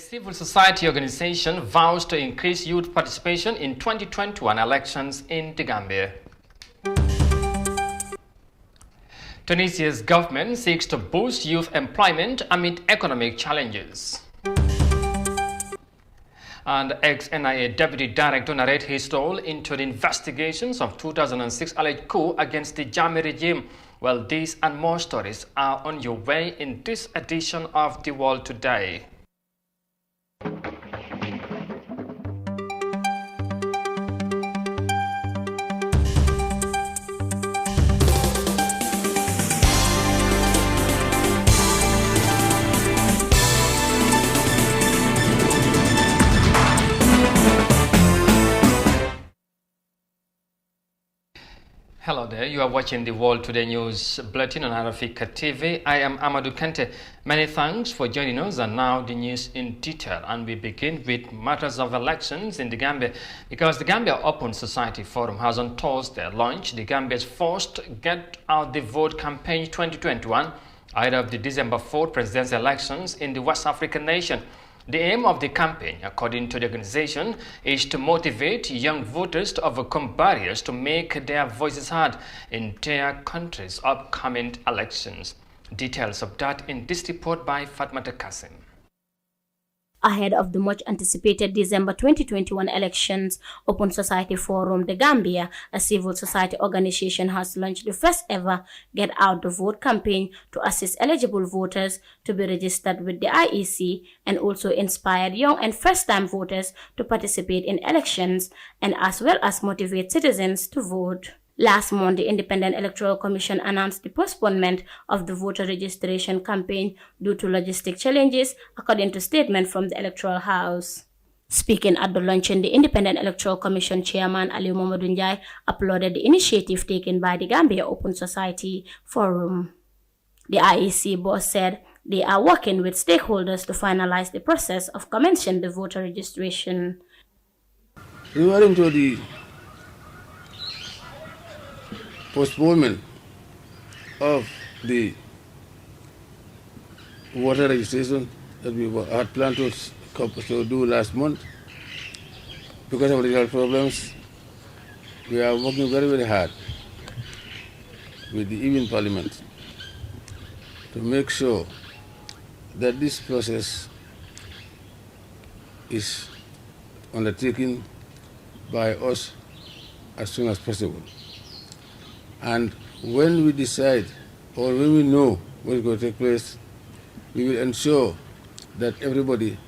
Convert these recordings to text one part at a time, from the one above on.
civil society organization vows to increase youth participation in 2021 elections in the Gambia. Tunisia's government seeks to boost youth employment amid economic challenges. And ex-NIA Deputy Director narrates his role into the investigations of 2006 alleged coup against the Jammeh regime. Well, these and more stories are on your way in this edition of The World Today. Hello there, you are watching the World Today News Bulletin on Arafika TV. I am Amadou Kente. Many thanks for joining us, and now the news in detail. And we begin with matters of elections in the Gambia, because the Gambia Open Society Forum has on Thursday launched the Gambia's first Get Out the Vote campaign 2021 ahead of the December 4th presidential elections in the West African nation. The aim of the campaign, according to the organization, is to motivate young voters to overcome barriers to make their voices heard in their country's upcoming elections. Details of that in this report by Fatmata Kasim. Ahead of the much-anticipated December 2021 elections, Open Society Forum The Gambia, a civil society organization, has launched the first ever Get Out the Vote campaign to assist eligible voters to be registered with the IEC and also inspired young and first-time voters to participate in elections and as well as motivate citizens to vote. Last month, the Independent Electoral Commission announced the postponement of the voter registration campaign due to logistic challenges, according to statement from the Electoral House. Speaking at the luncheon, the Independent Electoral Commission Chairman Ali Momadou Njai applauded the initiative taken by the Gambia Open Society Forum. The IEC boss said they are working with stakeholders to finalize the process of commencing the voter registration. Regarding to the postponement of the voter registration that we had planned to do last month, because of legal problems, we are working very, very hard with the even Parliament to make sure that this process is undertaken by us as soon as possible. And when we decide, or when we know what is going to take place, we will ensure that everybody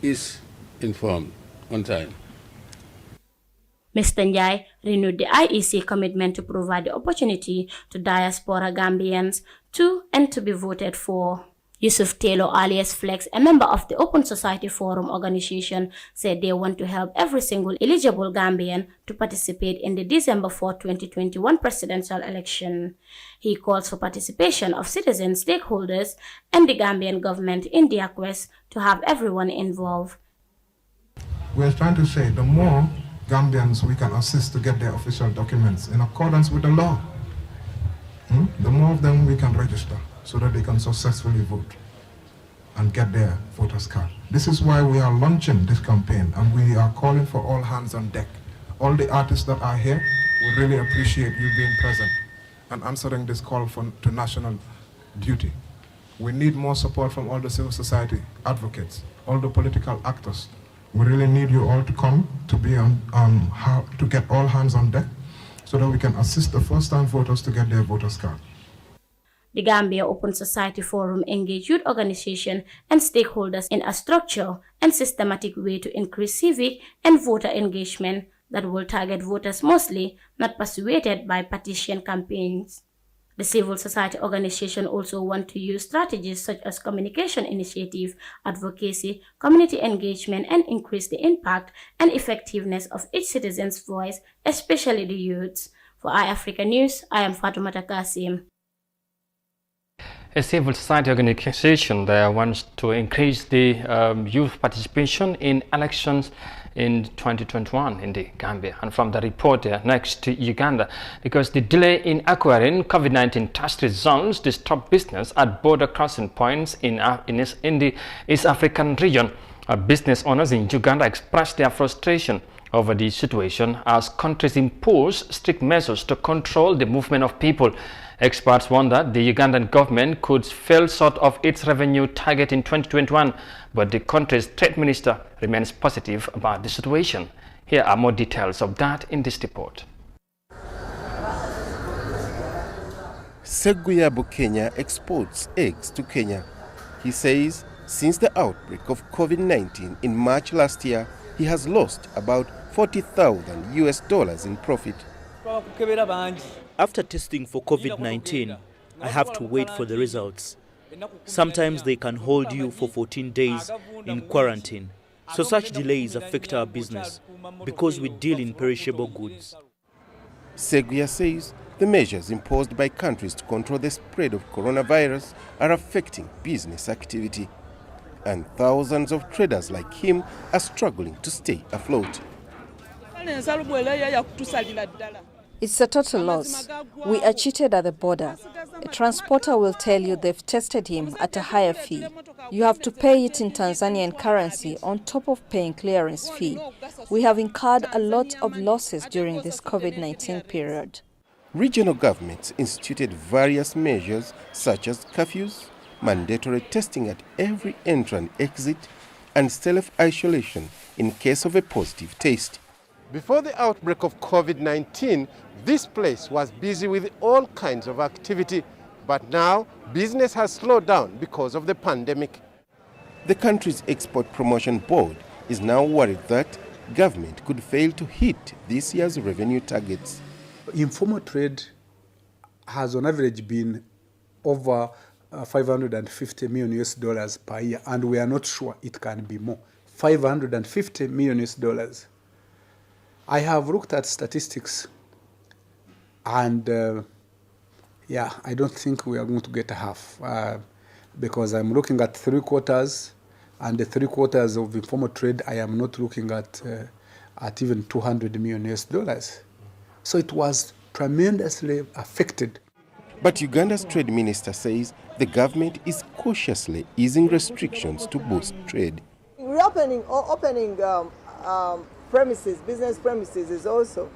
is informed on time. Mr. Njai renewed the IEC commitment to provide the opportunity to diaspora Gambians to and to be voted for. Yusuf Taylor alias Flex, a member of the Open Society Forum organization, said they want to help every single eligible Gambian to participate in the December 4, 2021 presidential election. He calls for participation of citizens, stakeholders, and the Gambian government in their quest to have everyone involved. We're trying to say the more Gambians we can assist to get their official documents in accordance with the law, the more of them we can register, so that they can successfully vote and get their voters card. This is why we are launching this campaign, and we are calling for all hands on deck. All the artists that are here, we really appreciate you being present and answering this call to national duty. We need more support from all the civil society advocates, all the political actors. We really need you all to come to be on how to get all hands on deck so that we can assist the first-time voters to get their voters card. The Gambia Open Society Forum engaged youth organizations and stakeholders in a structured and systematic way to increase civic and voter engagement that will target voters mostly, not persuaded by petition campaigns. The civil society organization also want to use strategies such as communication initiative, advocacy, community engagement, and increase the impact and effectiveness of each citizen's voice, especially the youths. For iAfrica News, I am Fatoumata Kasim. A civil society organization there wants to increase the youth participation in elections in 2021 in the Gambia. And from the report next to Uganda, because the delay in acquiring COVID-19 test results disturbed business at border crossing points in the East African region. Business owners in Uganda expressed their frustration over the situation as countries impose strict measures to control the movement of people. Experts warn that the Ugandan government could fall short of its revenue target in 2021, but the country's trade minister remains positive about the situation. Here are more details of that in this report. Seguyabu Kenya exports eggs to Kenya. He says since the outbreak of COVID-19 in March last year, he has lost about $40,000 in profit. After testing for COVID-19, I have to wait for the results. Sometimes they can hold you for 14 days in quarantine. So such delays affect our business because we deal in perishable goods. Seguya says the measures imposed by countries to control the spread of coronavirus are affecting business activity. And thousands of traders like him are struggling to stay afloat. It's a total loss. We are cheated at the border. A transporter will tell you they've tested him at a higher fee. You have to pay it in Tanzanian currency on top of paying clearance fee. We have incurred a lot of losses during this COVID-19 period. Regional governments instituted various measures such as curfews, mandatory testing at every entrance exit, and self-isolation in case of a positive test. Before the outbreak of COVID-19, this place was busy with all kinds of activity, but now business has slowed down because of the pandemic. The country's Export Promotion Board is now worried that government could fail to hit this year's revenue targets. Informal trade has on average been over $550 million per year, and we are not sure it can be more. $550 million. I have looked at statistics, and I don't think we are going to get half because I'm looking at 3 quarters, and the 3 quarters of informal trade, I am not looking at even $200 million. So it was tremendously affected. But Uganda's trade minister says the government is cautiously easing restrictions to boost trade. Reopening or opening business premises is also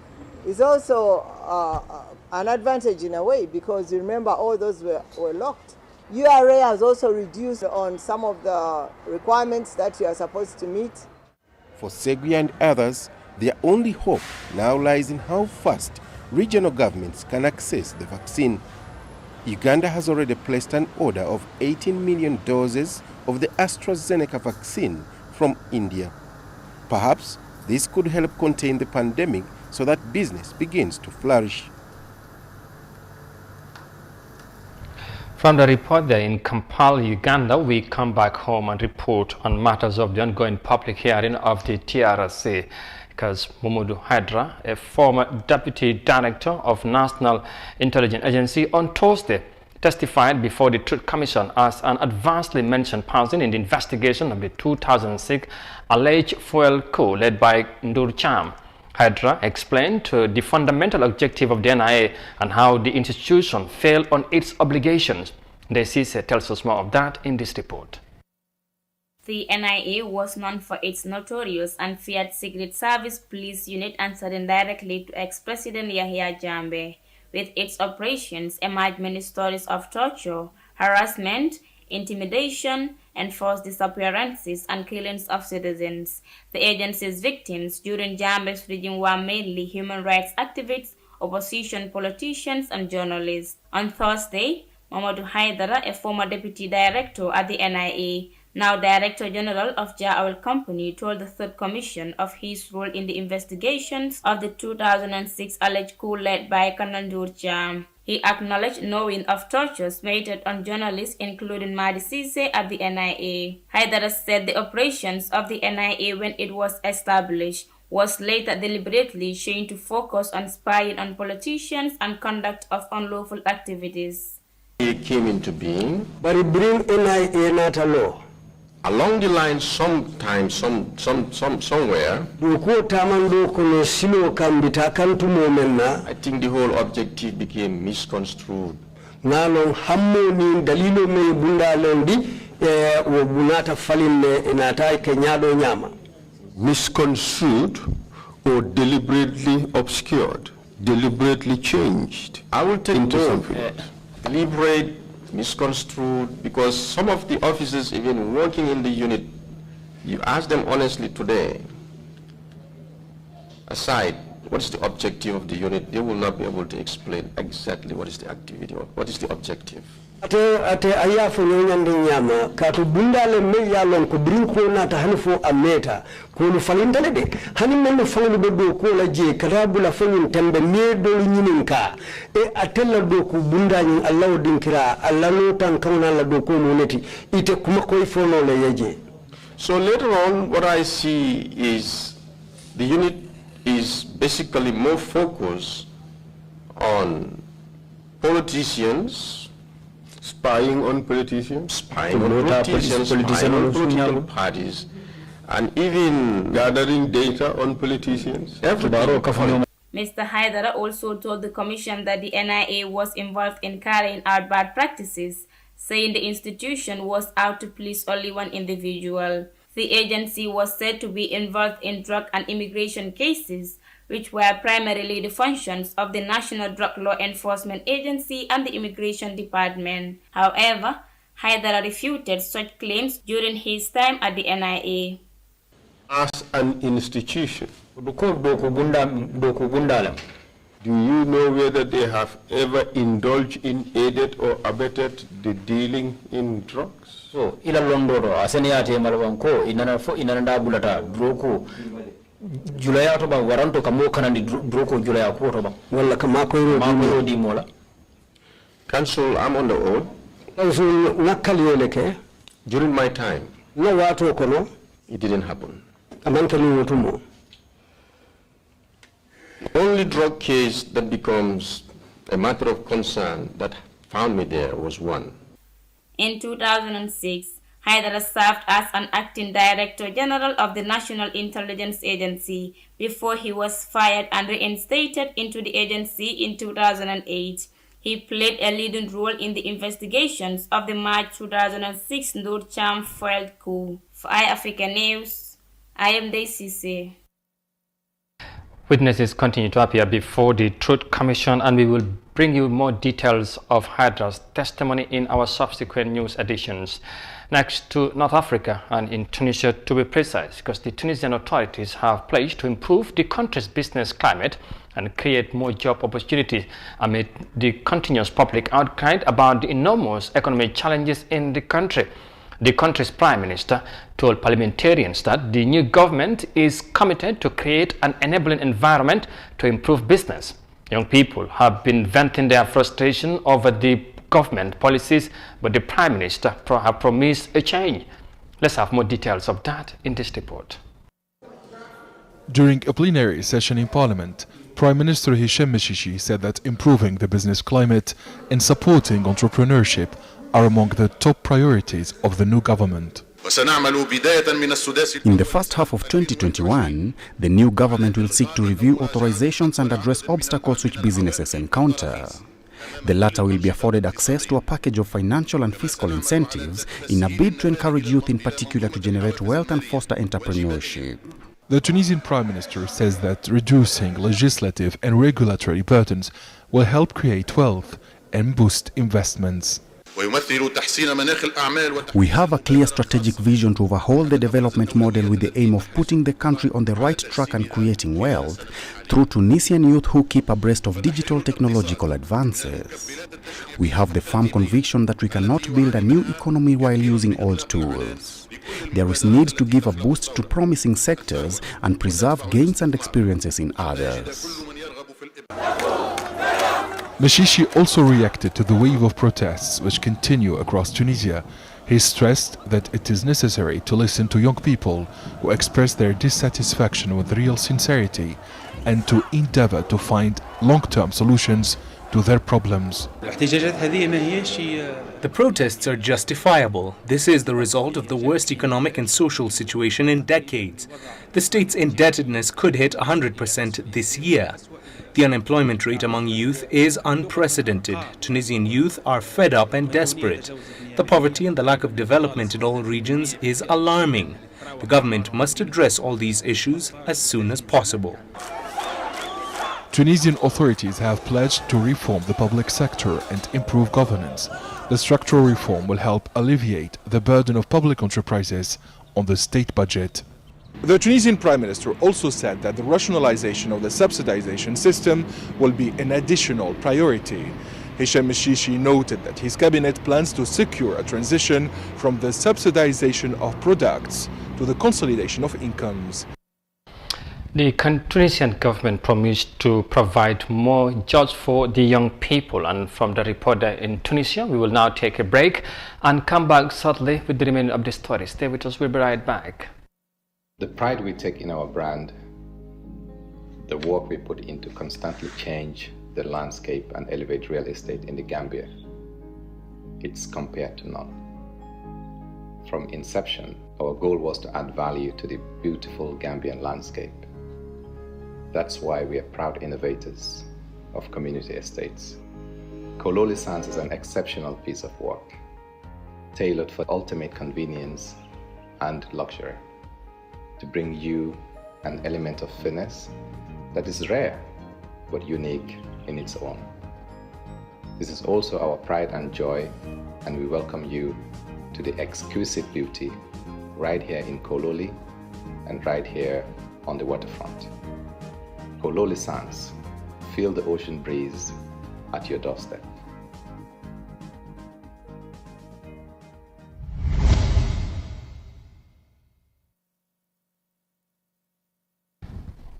an advantage in a way, because you remember all those were locked. URA has also reduced on some of the requirements that you are supposed to meet. For Seguya and others, their only hope now lies in how fast regional governments can access the vaccine. Uganda has already placed an order of 18 million doses of the AstraZeneca vaccine from India. Perhaps this could help contain the pandemic so that business begins to flourish. From the report there in Kampala, Uganda, we come back home and report on matters of the ongoing public hearing of the TRC. Because Mamadou Hydra, a former Deputy Director of National Intelligence Agency, on Thursday testified before the Truth Commission as an adversely mentioned person in the investigation of the 2006 alleged fuel coup led by Ndur Cham. Hydra explained the fundamental objective of the NIA and how the institution failed on its obligations. Desise tells us more of that in this report. The NIA was known for its notorious and feared Secret Service police unit answering directly to ex-President Yahya Jammeh. With its operations emerged many stories of torture, harassment, intimidation, and forced disappearances and killings of citizens. The agency's victims during Jammeh's regime were mainly human rights activists, opposition politicians, and journalists. On Thursday, Mamadou Haidara, a former deputy director at the NIA, now Director General of Jah Oil Company, told the Third Commission of his role in the investigations of the 2006 alleged coup led by Colonel Ndur Cham. He acknowledged knowing of tortures meted on journalists, including Madi Cisse at the NIA. Haidara said the operations of the NIA when it was established was later deliberately changed to focus on spying on politicians and conduct of unlawful activities. It came into being, but it brings NIA not a law. Along the line, sometimes, somewhere, I think the whole objective became misconstrued. And wo bunata falinne inata kenyado nyama. Misconstrued or deliberately obscured, deliberately changed. I will take into something. Deliberate, misconstrued, because some of the officers even working in the unit, you ask them honestly today, aside, what is the objective of the unit? They will not be able to explain exactly what is the activity or what is the objective. Ate ayafu nyonyandi nyama katu bundale meya lon ko brinko na ta hanfo ameta ko lu falindale de hani men fangu do ko la je karabula fanyin tembe medo nyininka e atella do ko bundani Allah dinkira Allah no tan kauna la do ko moneti ite kuma koy fono le yeje. So later on, what I see is the unit is basically more focused on politicians, spying on politicians, spying on political parties, and even gathering data on politicians. Mr. Haidara also told the commission that the NIA was involved in carrying out bad practices, saying the institution was out to please only one individual. The agency was said to be involved in drug and immigration cases, which were primarily the functions of the National Drug Law Enforcement Agency and the Immigration Department. However, Haidara refuted such claims during his time at the NIA. As an institution, do you know whether they have ever indulged in, aided or abetted the dealing in drugs? So, ila londoro aseniate malawanko inananda bulata broko julaya to ba waranto kamo kanandi broko julaya ko to ba wala kama ko ro di mola. Council, I'm on the oath. During my time, it didn't happen. The only drug case that becomes a matter of concern that found me there was one. In 2006, Haidara served as an acting Director General of the National Intelligence Agency before he was fired and reinstated into the agency in 2008. He played a leading role in the investigations of the March 2006 Nurcham failed coup. For iAfrica News, I am Daisy. Witnesses continue to appear before the Truth Commission, and we will bring you more details of Haidara's testimony in our subsequent news editions. Next to North Africa and in Tunisia, to be precise, because the Tunisian authorities have pledged to improve the country's business climate and create more job opportunities amid the continuous public outcry about the enormous economic challenges in the country. The country's Prime Minister told parliamentarians that the new government is committed to create an enabling environment to improve business. Young people have been venting their frustration over the government policies, but the Prime Minister have promised a change. Let's have more details of that in this report. During a plenary session in Parliament, Prime Minister Hichem Meshishi said that improving the business climate and supporting entrepreneurship are among the top priorities of the new government. In the first half of 2021, the new government will seek to review authorizations and address obstacles which businesses encounter. The latter will be afforded access to a package of financial and fiscal incentives in a bid to encourage youth in particular to generate wealth and foster entrepreneurship. The Tunisian Prime Minister says that reducing legislative and regulatory burdens will help create wealth and boost investments. We have a clear strategic vision to overhaul the development model with the aim of putting the country on the right track and creating wealth through Tunisian youth who keep abreast of digital technological advances. We have the firm conviction that we cannot build a new economy while using old tools. There is need to give a boost to promising sectors and preserve gains and experiences in others. Meshishi also reacted to the wave of protests which continue across Tunisia. He stressed that it is necessary to listen to young people who express their dissatisfaction with real sincerity and to endeavor to find long-term solutions to their problems. The protests are justifiable. This is the result of the worst economic and social situation in decades. The state's indebtedness could hit 100% this year. The unemployment rate among youth is unprecedented. Tunisian youth are fed up and desperate. The poverty and the lack of development in all regions is alarming. The government must address all these issues as soon as possible. Tunisian authorities have pledged to reform the public sector and improve governance. The structural reform will help alleviate the burden of public enterprises on the state budget. The Tunisian Prime Minister also said that the rationalization of the subsidization system will be an additional priority. Hisham Mishishi noted that his cabinet plans to secure a transition from the subsidization of products to the consolidation of incomes. The Tunisian government promised to provide more jobs for the young people. And from the reporter in Tunisia, we will now take a break and come back shortly with the remainder of the story. Stay with us, we'll be right back. The pride we take in our brand, the work we put into constantly change the landscape and elevate real estate in the Gambia, it's compared to none. From inception, our goal was to add value to the beautiful Gambian landscape. That's why we are proud innovators of community estates. Kololi Sands is an exceptional piece of work, tailored for ultimate convenience and luxury, to bring you an element of finesse that is rare but unique in its own. This is also our pride and joy, and we welcome you to the exquisite beauty right here in Kololi and right here on the waterfront. Kololi Sands, feel the ocean breeze at your doorstep.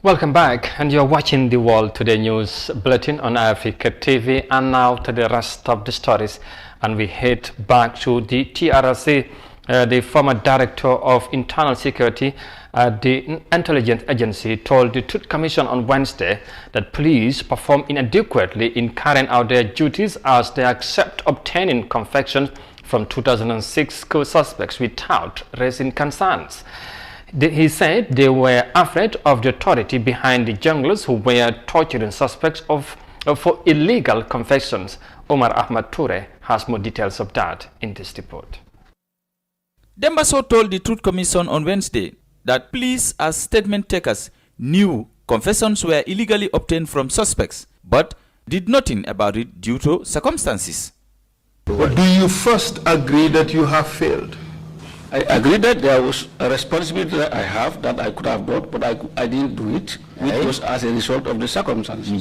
Welcome back, and you're watching the World Today News Bulletin on Africa TV. And now to the rest of the stories, and we head back to the TRC. The former director of internal security at the intelligence agency told the Truth Commission on Wednesday that police perform inadequately in carrying out their duties as they accept obtaining confessions from 2006 co-suspects without raising concerns. He said they were afraid of the authority behind the junglers who were torturing suspects for illegal confessions. Omar Ahmad Toure has more details of that in this report. Dembaso told the Truth Commission on Wednesday that police as statement takers knew confessions were illegally obtained from suspects, but did nothing about it due to circumstances. But do you first agree that you have failed? I agree that there was a responsibility that I have that I could have brought, but I didn't do it, which was as a result of the circumstances. And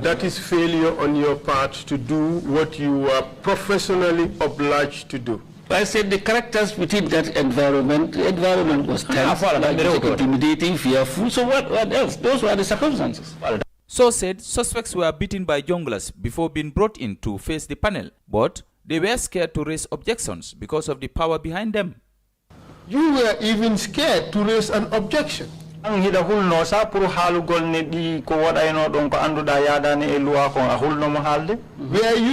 that is failure on your part to do what you were professionally obliged to do. I said the characters within that environment, the environment was tense, intimidating, fearful, so what else? Those were the circumstances. So said suspects were beaten by junglers before being brought in to face the panel, but they were scared to raise objections because of the power behind them. You were even scared to raise an objection. Were you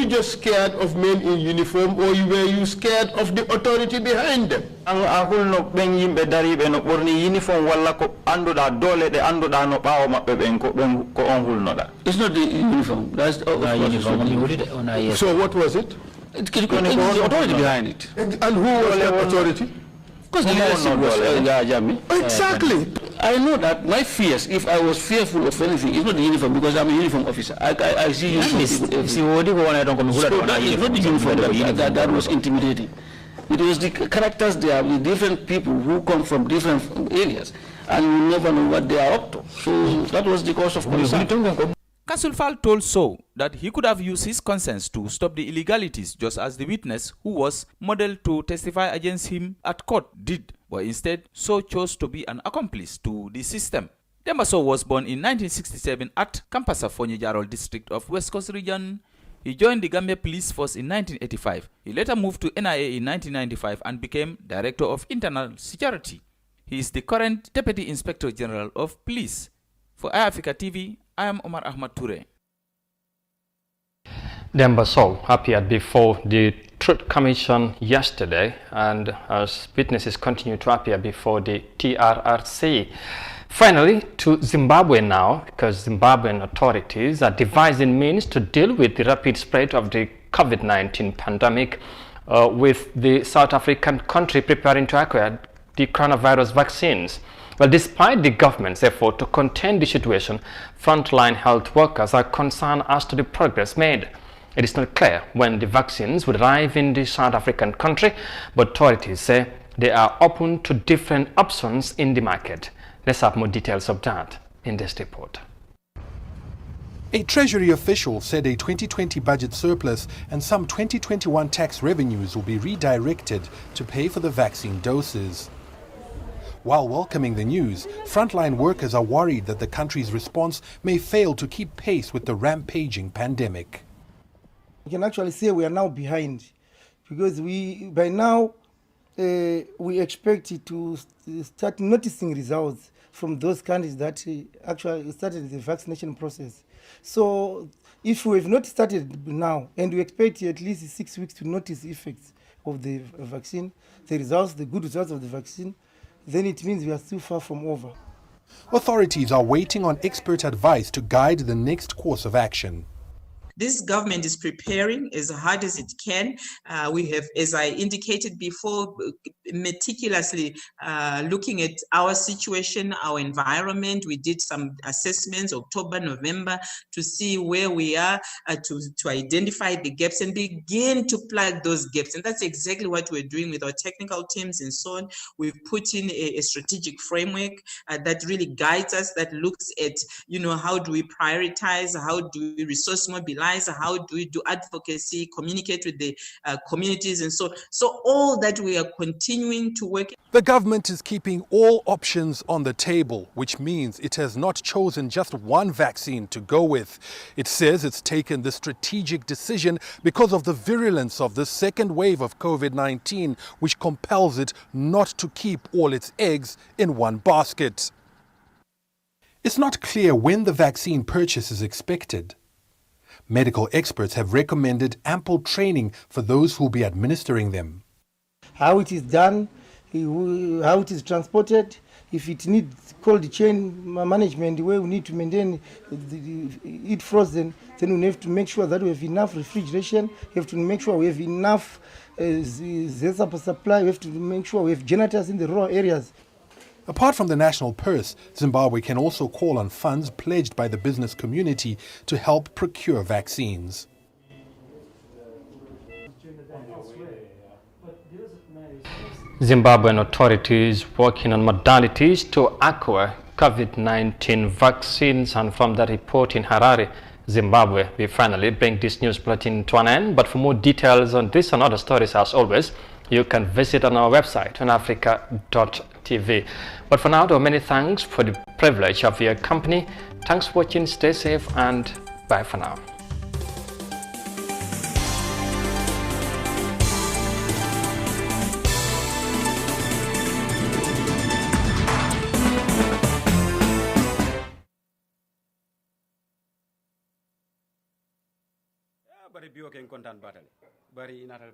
just scared of men in uniform, or were you scared of the authority behind them? It's not the uniform. That's So what was it? It's the authority behind it. And who was the authority? Because the leadership was exactly. I know that my fears, if I was fearful of anything, it's not the uniform, because I'm a uniform officer. I see uniform. So that is not the uniform that was intimidating. It was the characters there with different people who come from different areas, and you never know what they are up to. So that was the cause of concern. Council Fall told So that he could have used his conscience to stop the illegalities, just as the witness who was modeled to testify against him at court did, but instead So chose to be an accomplice to the system. Dembaso was born in 1967 at Kampasa Fonyi-Jarol district of West Coast region. He joined the Gambia Police Force in 1985. He later moved to NIA in 1995 and became Director of Internal Security. He is the current Deputy Inspector General of Police. For Africa TV, I am Omar Ahmad Toure. Dembaso appeared before the Truth Commission yesterday, and as witnesses continue to appear before the TRRC. Finally, to Zimbabwe now, because Zimbabwean authorities are devising means to deal with the rapid spread of the COVID-19 pandemic, with the South African country preparing to acquire the coronavirus vaccines. Well, despite the government's effort to contain the situation, frontline health workers are concerned as to the progress made. It is not clear when the vaccines would arrive in the South African country, but authorities say they are open to different options in the market. Let's have more details of that in this report. A Treasury official said a 2020 budget surplus and some 2021 tax revenues will be redirected to pay for the vaccine doses. While welcoming the news, frontline workers are worried that the country's response may fail to keep pace with the rampaging pandemic. We can actually say we are now behind, because by now we expect to start noticing results from those countries that actually started the vaccination process. So if we have not started now, and we expect at least 6 weeks to notice the effects of the vaccine, the results, the good results of the vaccine, then it means we are still far from over. Authorities are waiting on expert advice to guide the next course of action. This government is preparing as hard as it can. We have, as I indicated before, meticulously looking at our situation, our environment. We did some assessments, October, November, to see where we are, to identify the gaps and begin to plug those gaps. And that's exactly what we're doing with our technical teams and so on. We've put in a strategic framework that really guides us, that looks at, how do we prioritize, how do we resource mobilize, how do we do advocacy, communicate with the communities, and so all that we are continuing to work. The government is keeping all options on the table, which means it has not chosen just one vaccine to go with. It says it's taken the strategic decision because of the virulence of the second wave of COVID-19, which compels it not to keep all its eggs in one basket. It's not clear when the vaccine purchase is expected. Medical experts have recommended ample training for those who will be administering them. How it is done, how it is transported, if it needs cold chain management, where we need to maintain it frozen, then we have to make sure that we have enough refrigeration, we have to make sure we have enough supply, we have to make sure we have generators in the rural areas. Apart from the national purse, Zimbabwe can also call on funds pledged by the business community to help procure vaccines. Zimbabwean authorities working on modalities to acquire COVID-19 vaccines, and from the report in Harare, Zimbabwe, we finally bring this news bulletin to an end. But for more details on this and other stories, as always, you can visit on our website, onafrica.tv. But for now, though, many thanks for the privilege of your company. Thanks for watching, stay safe, and bye for now. bari biyo ken kontan batal bari inatal